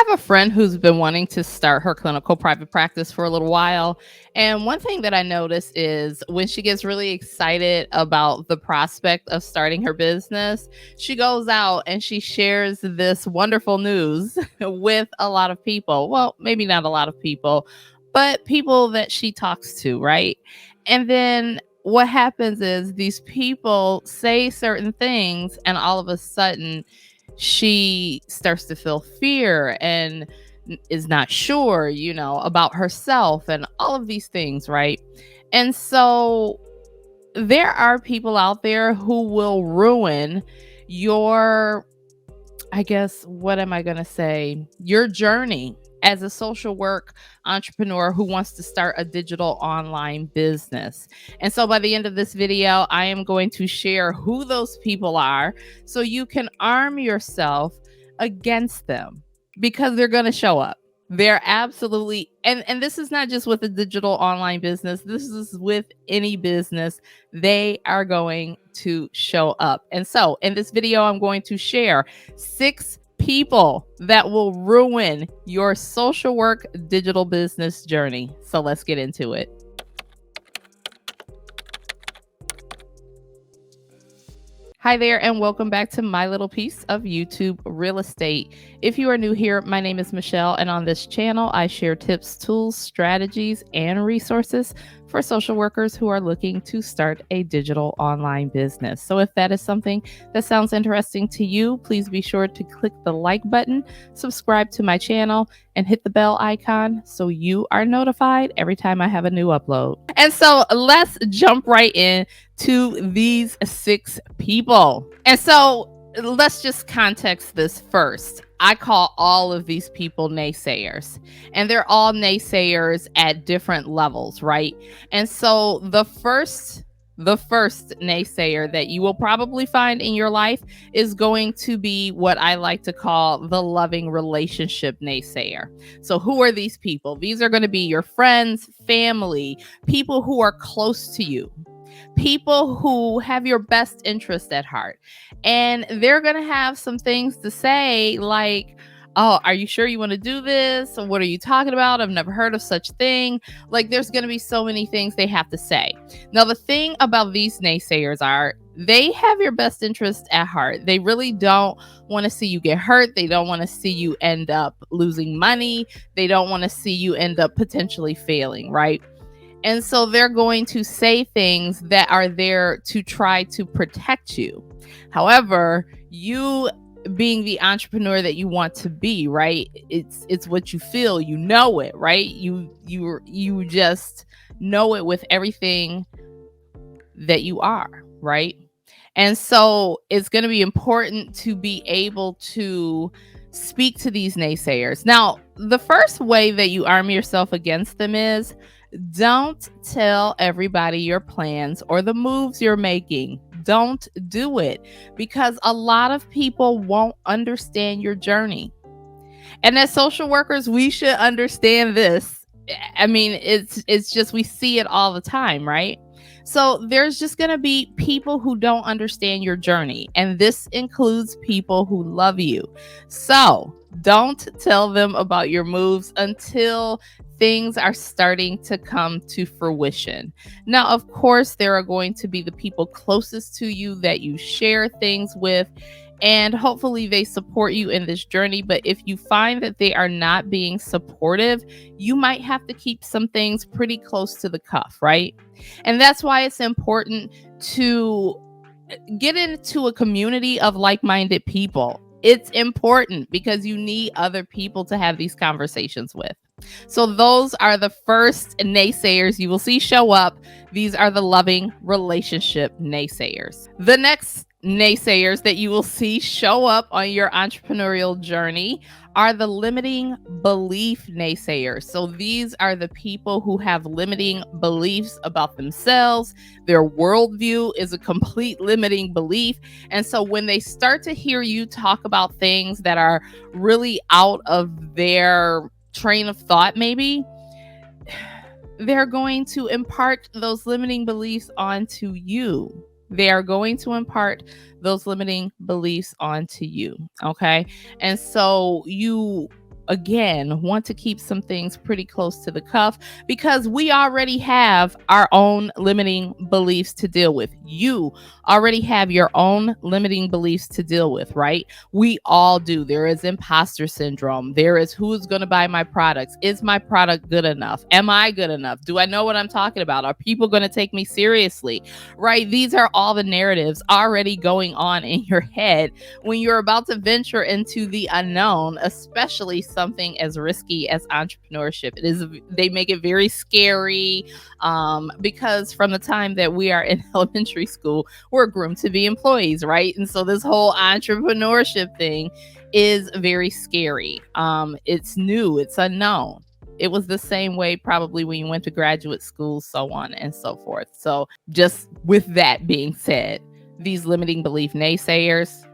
have a friend who's been wanting to start her clinical private practice for a little while. And one thing that I notice is when she gets really excited about the prospect of starting her business, she goes out and she shares this wonderful news with a lot of people. Well, maybe not a lot of people, but people that she talks to, right? And then what happens is these people say certain things, and all of a sudden, she starts to feel fear and is not sure, about herself and all of these things, right? And so there are people out there who will ruin your, I guess, what am I going to say? Your journey as a social work entrepreneur who wants to start a digital online business. And so by the end of this video, I am going to share who those people are so you can arm yourself against them because they're going to show up. They're absolutely, and this is not just with a digital online business. This is with any business. They are going to show up. And so in this video, I'm going to share 6 people that will ruin your social work digital business journey. So let's get into it. Hi there, and welcome back to my little piece of YouTube real estate. If you are new here, my name is Michelle, and on this channel, I share tips, tools, strategies, and resources for social workers who are looking to start a digital online business. So if that is something that sounds interesting to you, please be sure to click the like button, subscribe to my channel, and hit the bell icon so you are notified every time I have a new upload. And so let's jump right in to these 6 people. And so let's just context this first. I call all of these people naysayers, and they're all naysayers at different levels, right? And so the first naysayer that you will probably find in your life is going to be what I like to call the loving relationship naysayer. So who are these people? These are going to be your friends, family, people who are close to you, people who have your best interest at heart. And they're going to have some things to say like, oh, are you sure you want to do this? What are you talking about? I've never heard of such thing. Like, there's going to be so many things they have to say. Now, the thing about these naysayers are they have your best interest at heart. They really don't want to see you get hurt. They don't want to see you end up losing money. They don't want to see you end up potentially failing, right? And so they're going to say things that are there to try to protect you. However, you being the entrepreneur that you want to be, right? It's what you feel, you know it, right? You just know it with everything that you are, right? And so it's going to be important to be able to speak to these naysayers. Now, the first way that you arm yourself against them is don't tell everybody your plans or the moves you're making. Don't do it because a lot of people won't understand your journey. And as social workers, we should understand this. I mean, it's just we see it all the time, right? So there's just going to be people who don't understand your journey, and this includes people who love you. So don't tell them about your moves until things are starting to come to fruition. Now, of course, there are going to be the people closest to you that you share things with, and hopefully they support you in this journey. But if you find that they are not being supportive, you might have to keep some things pretty close to the cuff, right? And that's why it's important to get into a community of like-minded people. It's important because you need other people to have these conversations with. So those are the first naysayers you will see show up. These are the loving relationship naysayers. The next naysayers that you will see show up on your entrepreneurial journey are the limiting belief naysayers. So these are the people who have limiting beliefs about themselves. Their worldview is a complete limiting belief. And so when they start to hear you talk about things that are really out of their train of thought, maybe, they're going to impart those limiting beliefs onto you. They are going to impart those limiting beliefs onto you. Okay. And so you again, want to keep some things pretty close to the cuff because we already have our own limiting beliefs to deal with. You already have your own limiting beliefs to deal with, right? We all do. There is imposter syndrome. There is who's going to buy my products? Is my product good enough? Am I good enough? Do I know what I'm talking about? Are people going to take me seriously? Right? These are all the narratives already going on in your head when you're about to venture into the unknown, especially something as risky as entrepreneurship. They make it very scary because from the time that we are in elementary school, we're groomed to be employees, right? And so this whole entrepreneurship thing is very scary. It's new, it's unknown. It was the same way probably when you went to graduate school, so on and so forth. So just with that being said, these limiting belief naysayers,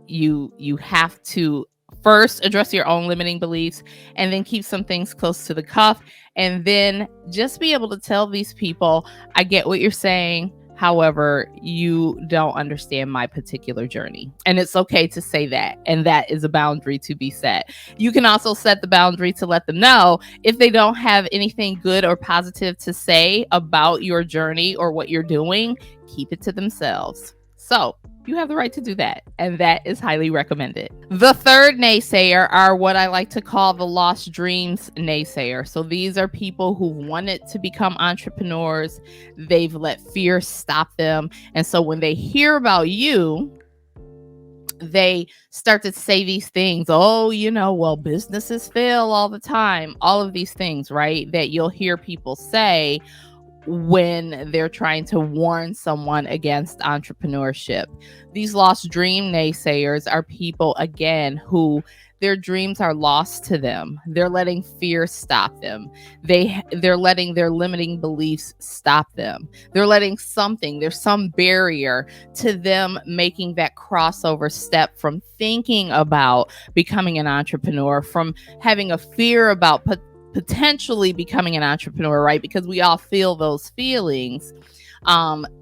you have to first address your own limiting beliefs and then keep some things close to the cuff, and then just be able to tell these people, I get what you're saying. However, you don't understand my particular journey. And it's okay to say that. And that is a boundary to be set. You can also set the boundary to let them know if they don't have anything good or positive to say about your journey or what you're doing, keep it to themselves. So you have the right to do that, and that is highly recommended. The third naysayer are what I like to call the lost dreams naysayer. So these are people who wanted to become entrepreneurs. They've let fear stop them. And so when they hear about you, they start to say these things. Oh, well, businesses fail all the time. All of these things, right? That you'll hear people say when they're trying to warn someone against entrepreneurship. These lost dream naysayers are people, again, who their dreams are lost to them. They're letting fear stop them. They're letting their limiting beliefs stop them. They're letting there's some barrier to them making that crossover step from thinking about becoming an entrepreneur, from having a fear about potentially becoming an entrepreneur, right? Because we all feel those feelings,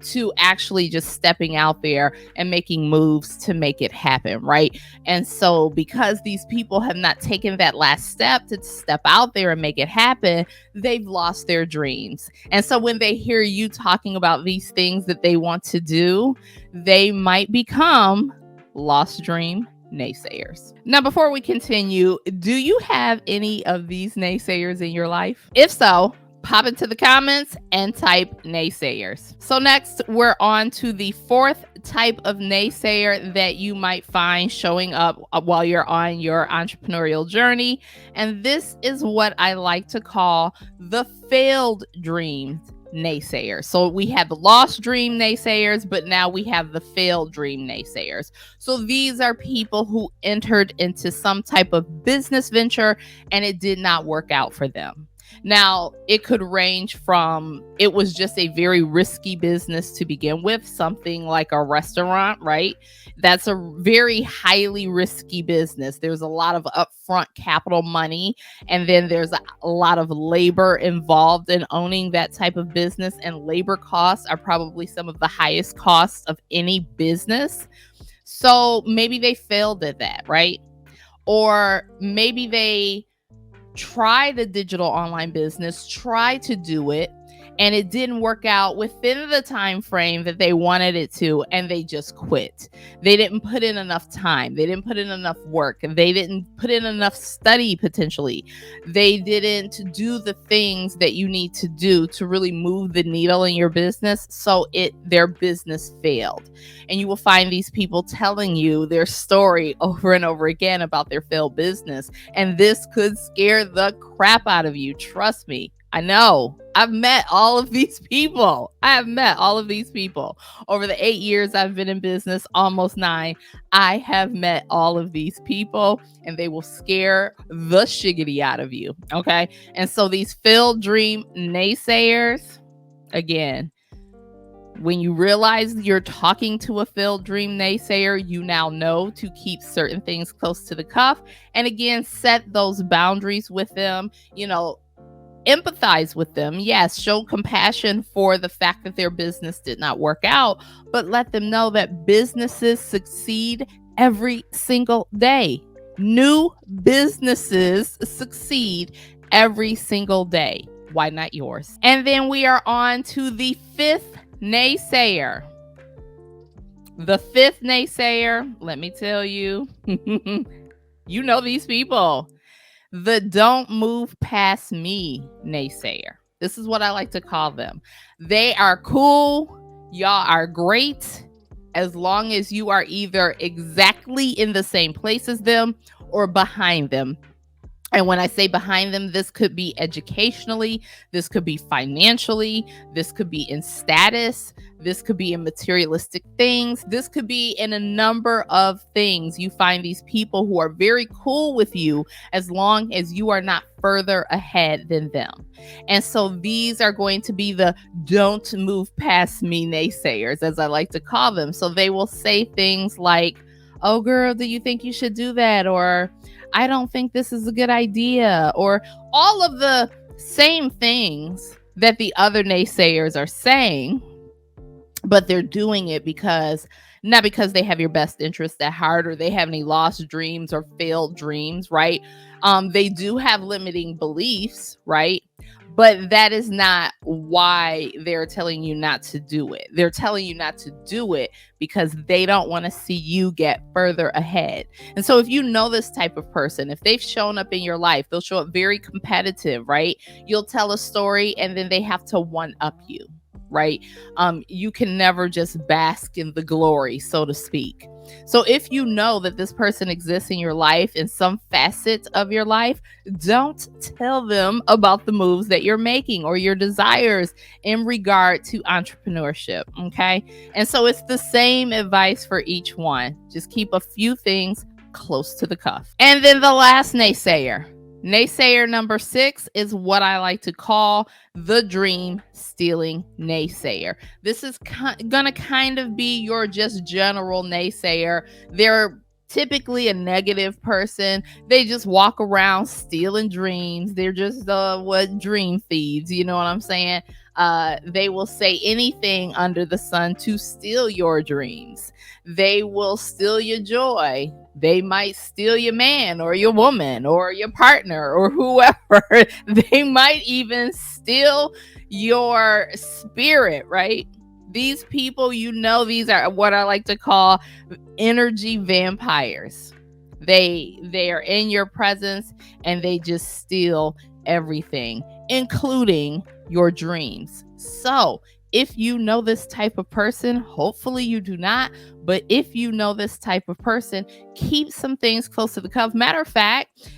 to actually just stepping out there and making moves to make it happen, right? And so because these people have not taken that last step to step out there and make it happen, they've lost their dreams. And so when they hear you talking about these things that they want to do, they might become lost dream naysayers. Now, before we continue, do you have any of these naysayers in your life? If so, pop into the comments and type naysayers. So next, we're on to the fourth type of naysayer that you might find showing up while you're on your entrepreneurial journey. And this is what I like to call the failed dreams naysayers. So we have the lost dream naysayers, but now we have the failed dream naysayers. So these are people who entered into some type of business venture and it did not work out for them. Now, it could range from, it was just a very risky business to begin with, something like a restaurant, right? That's a very highly risky business. There's a lot of upfront capital money, and then there's a lot of labor involved in owning that type of business, and labor costs are probably some of the highest costs of any business. So maybe they failed at that, right? Or maybe they try the digital online business, try to do it, and it didn't work out within the time frame that they wanted it to, and they just quit. They didn't put in enough time. They didn't put in enough work. They didn't put in enough study, potentially. They didn't do the things that you need to do to really move the needle in your business, so their business failed. And you will find these people telling you their story over and over again about their failed business, and this could scare the crap out of you. Trust me. I know. I've met all of these people. Over the 8 years I've been in business, almost 9. I have met all of these people, and they will scare the shiggity out of you. Okay. And so these failed dream naysayers, again, when you realize you're talking to a failed dream naysayer, you now know to keep certain things close to the cuff. And again, set those boundaries with them, empathize with them. Yes, show compassion for the fact that their business did not work out, but let them know that businesses succeed every single day. New businesses succeed every single day. Why not yours? And then we are on to the fifth naysayer. The fifth naysayer, let me tell you, you know these people. The don't move past me naysayer. This is what I like to call them. They are cool. Y'all are great as long as you are either exactly in the same place as them or behind them. And when I say behind them, this could be educationally, this could be financially, this could be in status, this could be in materialistic things, this could be in a number of things. You find these people who are very cool with you as long as you are not further ahead than them. And so these are going to be the don't move past me naysayers, as I like to call them. So they will say things like, oh, girl, do you think you should do that? Or I don't think this is a good idea, or all of the same things that the other naysayers are saying, but they're doing it not because they have your best interest at heart or they have any lost dreams or failed dreams, right? They do have limiting beliefs, right? But that is not why they're telling you not to do it. They're telling you not to do it because they don't want to see you get further ahead. And so if you know this type of person, if they've shown up in your life, they'll show up very competitive, right? You'll tell a story and then they have to one up you, right? You can never just bask in the glory, so to speak. So if you know that this person exists in your life, in some facet of your life, don't tell them about the moves that you're making or your desires in regard to entrepreneurship. Okay. And so it's the same advice for each one. Just keep a few things close to the cuff. And then the last naysayer. Naysayer number 6 is what I like to call the dream stealing naysayer. This is gonna kind of be your just general naysayer. They're typically a negative person. They just walk around stealing dreams. They're just what dream thieves, you know what I'm saying? They will say anything under the sun to steal your dreams. They will steal your joy. They might steal your man or your woman or your partner or whoever. They might even steal your spirit, right? These people, these are what I like to call energy vampires. They are in your presence and they just steal everything, including your dreams. So if you know this type of person, hopefully you do not, but if you know this type of person, keep some things close to the cuff. Matter of fact,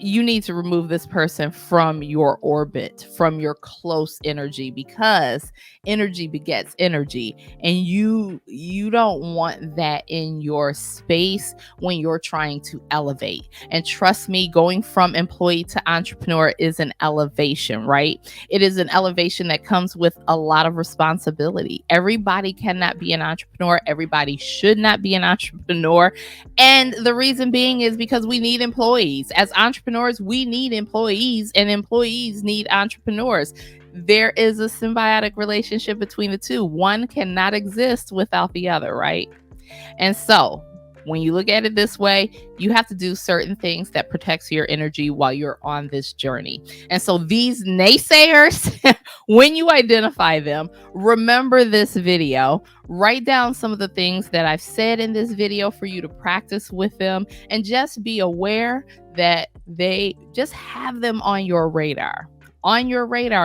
you need to remove this person from your orbit, from your close energy, because energy begets energy, and you don't want that in your space when you're trying to elevate. And trust me, going from employee to entrepreneur is an elevation, right? It is an elevation that comes with a lot of responsibility. Everybody cannot be an entrepreneur. Everybody should not be an entrepreneur. And the reason being is because we need employees. As entrepreneurs, we need employees, and employees need entrepreneurs. There is a symbiotic relationship between the two. One cannot exist without the other, right? And so when you look at it this way, you have to do certain things that protects your energy while you're on this journey. And so these naysayers, when you identify them, remember this video, write down some of the things that I've said in this video for you to practice with them, and just be aware that they just have them on your radar,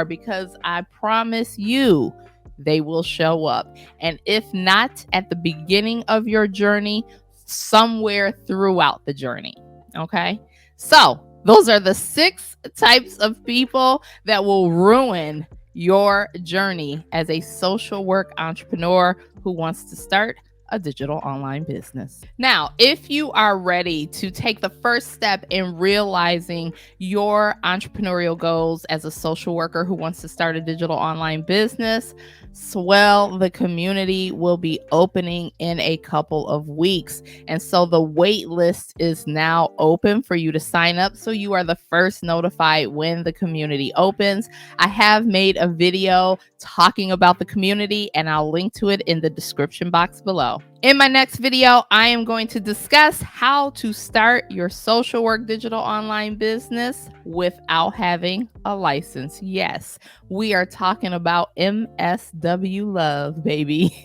because I promise you, they will show up. And if not at the beginning of your journey, somewhere throughout the journey. Okay. So those are the 6 types of people that will ruin your journey as a social work entrepreneur who wants to start a digital online business. Now, if you are ready to take the first step in realizing your entrepreneurial goals as a social worker who wants to start a digital online business, Swell, the community will be opening in a couple of weeks. And so the wait list is now open for you to sign up, so you are the first notified when the community opens. I have made a video talking about the community, and I'll link to it in the description box below. video. In my next video, I am going to discuss how to start your social work digital online business without having a license. Yes, we are talking about MSW love, baby.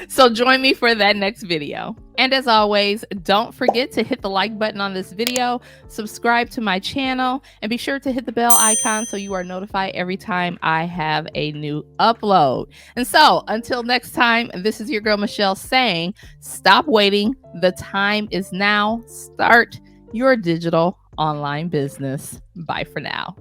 So join me for that next video. And as always, don't forget to hit the like button on this video, subscribe to my channel, and be sure to hit the bell icon so you are notified every time I have a new upload. And so until next time, this is your girl Michelle saying, stop waiting. The time is now. Start your digital online business. Bye for now.